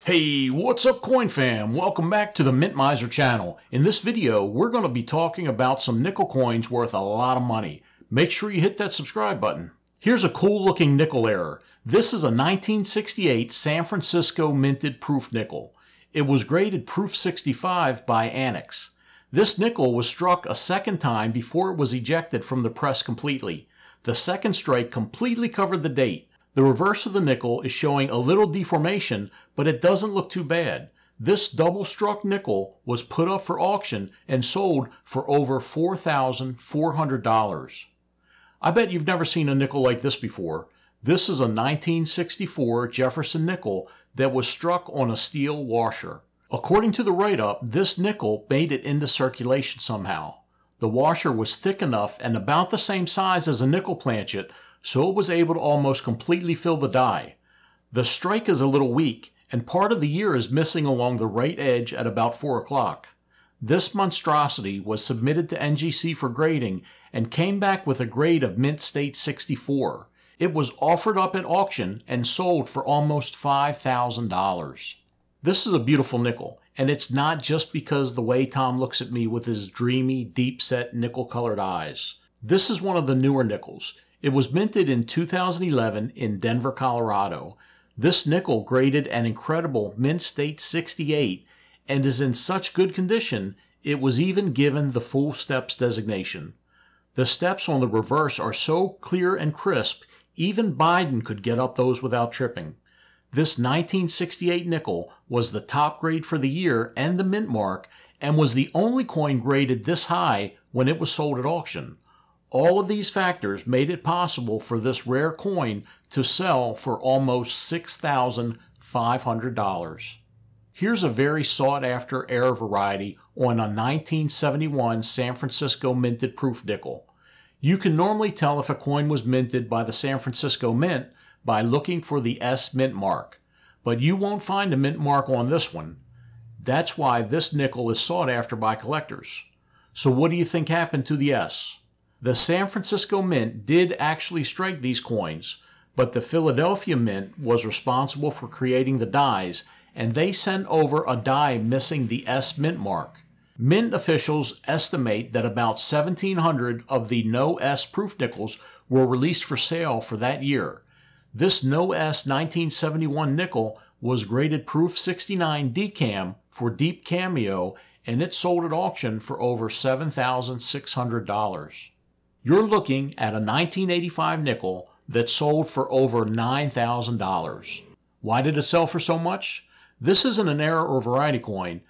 Hey, what's up coin fam? Welcome back to the Mint Miser channel. In this video, we're going to be talking about some nickel coins worth a lot of money. Make sure you hit that subscribe button. Here's a cool looking nickel error. This is a 1968 San Francisco minted proof nickel. It was graded proof 65 by Annex. This nickel was struck a second time before it was ejected from the press completely. The second strike completely covered the date. The reverse of the nickel is showing a little deformation, but it doesn't look too bad. This double-struck nickel was put up for auction and sold for over $4,400. I bet you've never seen a nickel like this before. This is a 1964 Jefferson nickel that was struck on a steel washer. According to the write-up, this nickel made it into circulation somehow. The washer was thick enough and about the same size as a nickel planchet, so it was able to almost completely fill the die. The strike is a little weak, and part of the ear is missing along the right edge at about 4 o'clock. This monstrosity was submitted to NGC for grading and came back with a grade of Mint State 64. It was offered up at auction and sold for almost $5,000. This is a beautiful nickel, and it's not just because the way Tom looks at me with his dreamy, deep-set nickel-colored eyes. This is one of the newer nickels. It was minted in 2011 in Denver, Colorado. This nickel graded an incredible Mint State 68 and is in such good condition it was even given the full steps designation. The steps on the reverse are so clear and crisp, even Biden could get up those without tripping. This 1968 nickel was the top grade for the year and the mint mark and was the only coin graded this high when it was sold at auction. All of these factors made it possible for this rare coin to sell for almost $6,500. Here's a very sought-after error variety on a 1971 San Francisco minted proof nickel. You can normally tell if a coin was minted by the San Francisco Mint by looking for the S mint mark, but you won't find a mint mark on this one. That's why this nickel is sought after by collectors. So what do you think happened to the S? The San Francisco Mint did actually strike these coins, but the Philadelphia Mint was responsible for creating the dies, and they sent over a die missing the S mint mark. Mint officials estimate that about 1,700 of the no S proof nickels were released for sale for that year. This no S 1971 nickel was graded proof 69 DCAM for deep cameo, and it sold at auction for over $7,600. You're looking at a 1985 nickel that sold for over $9,000. Why did it sell for so much? This isn't an error or variety coin.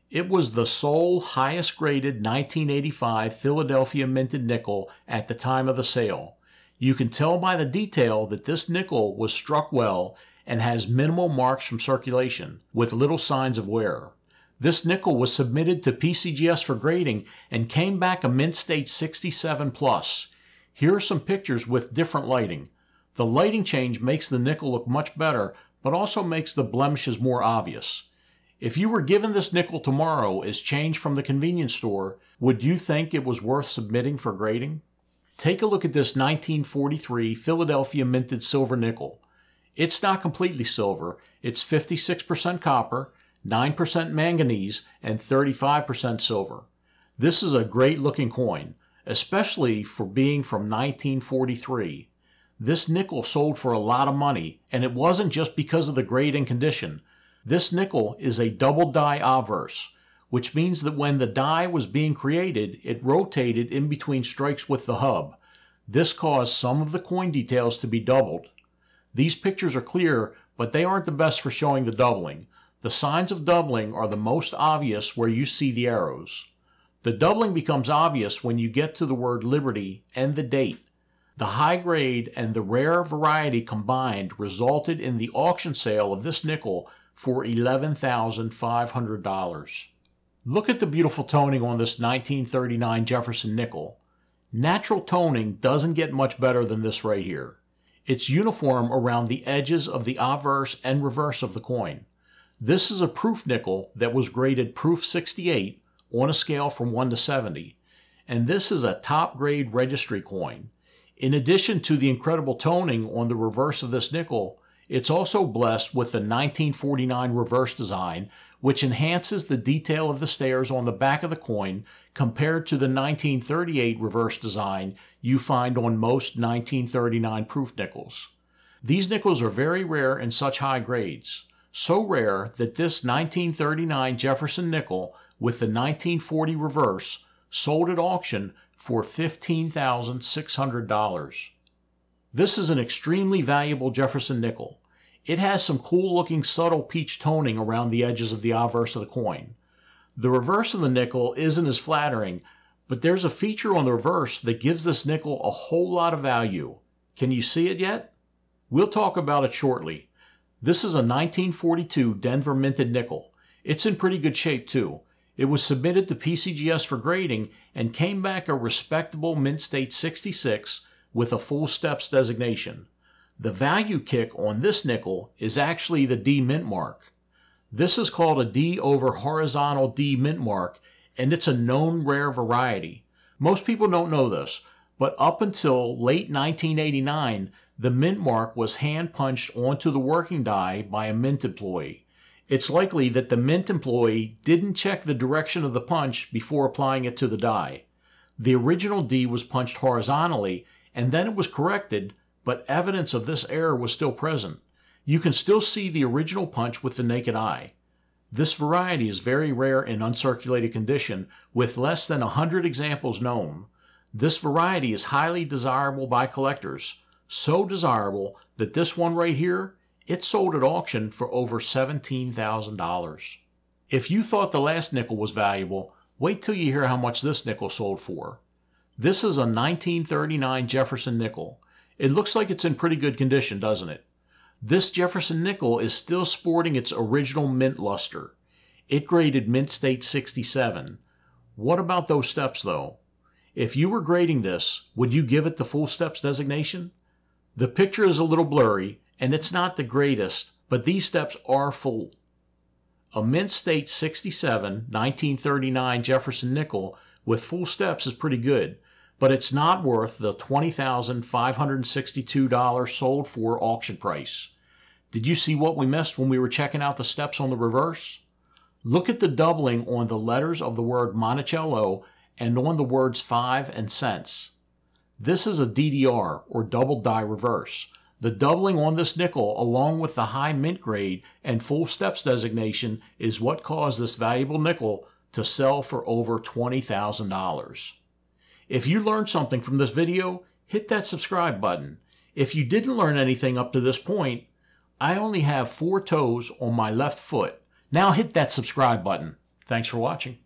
It was the sole highest graded 1985 Philadelphia minted nickel at the time of the sale. You can tell by the detail that this nickel was struck well and has minimal marks from circulation, with little signs of wear. This nickel was submitted to PCGS for grading and came back a Mint State 67+. Here are some pictures with different lighting. The lighting change makes the nickel look much better, but also makes the blemishes more obvious. If you were given this nickel tomorrow as change from the convenience store, would you think it was worth submitting for grading? Take a look at this 1943 Philadelphia minted silver nickel. It's not completely silver. It's 56% copper, 9% manganese, and 35% silver. This is a great looking coin, especially for being from 1943. This nickel sold for a lot of money, and it wasn't just because of the grade and condition. This nickel is a double die obverse, which means that when the die was being created, it rotated in between strikes with the hub. This caused some of the coin details to be doubled. These pictures are clear, but they aren't the best for showing the doubling. The signs of doubling are the most obvious where you see the arrows. The doubling becomes obvious when you get to the word Liberty and the date. The high grade and the rare variety combined resulted in the auction sale of this nickel for $11,500. Look at the beautiful toning on this 1939 Jefferson nickel. Natural toning doesn't get much better than this right here. It's uniform around the edges of the obverse and reverse of the coin. This is a proof nickel that was graded proof 68 on a scale from 1 to 70, and this is a top grade registry coin. In addition to the incredible toning on the reverse of this nickel, It's also blessed with the 1949 reverse design, which enhances the detail of the stairs on the back of the coin compared to the 1938 reverse design you find on most 1939 proof nickels. These nickels are very rare in such high grades, so rare that this 1939 Jefferson nickel with the 1940 reverse sold at auction for $15,600. This is an extremely valuable Jefferson nickel. It has some cool-looking subtle peach toning around the edges of the obverse of the coin. The reverse of the nickel isn't as flattering, but there's a feature on the reverse that gives this nickel a whole lot of value. Can you see it yet? We'll talk about it shortly. This is a 1942 Denver minted nickel. It's in pretty good shape too. It was submitted to PCGS for grading and came back a respectable mint state 66 with a full steps designation. The value kick on this nickel is actually the D mint mark. This is called a D over horizontal D mint mark, and it's a known rare variety. Most people don't know this, but up until late 1989, the mint mark was hand punched onto the working die by a mint employee. It's likely that the mint employee didn't check the direction of the punch before applying it to the die. The original D was punched horizontally, and then it was corrected, but evidence of this error was still present. You can still see the original punch with the naked eye. This variety is very rare in uncirculated condition, with less than 100 examples known. This variety is highly desirable by collectors, so desirable that this one right here, it sold at auction for over $17,000. If you thought the last nickel was valuable, wait till you hear how much this nickel sold for. This is a 1939 Jefferson nickel. It looks like it's in pretty good condition, doesn't it? This Jefferson nickel is still sporting its original mint luster. It graded mint state 67. What about those steps though? If you were grading this, would you give it the full steps designation? The picture is a little blurry, and it's not the greatest, but these steps are full. A mint state 67 1939 Jefferson nickel with full steps is pretty good, but it's not worth the $20,562 sold for auction price. Did you see what we missed when we were checking out the steps on the reverse? Look at the doubling on the letters of the word Monticello and on the words 5 and cents. This is a DDR, or double die reverse. The doubling on this nickel, along with the high mint grade and full steps designation, is what caused this valuable nickel to sell for over $20,000. If you learned something from this video, hit that subscribe button. If you didn't learn anything up to this point, I only have 4 toes on my left foot. Now hit that subscribe button. Thanks for watching.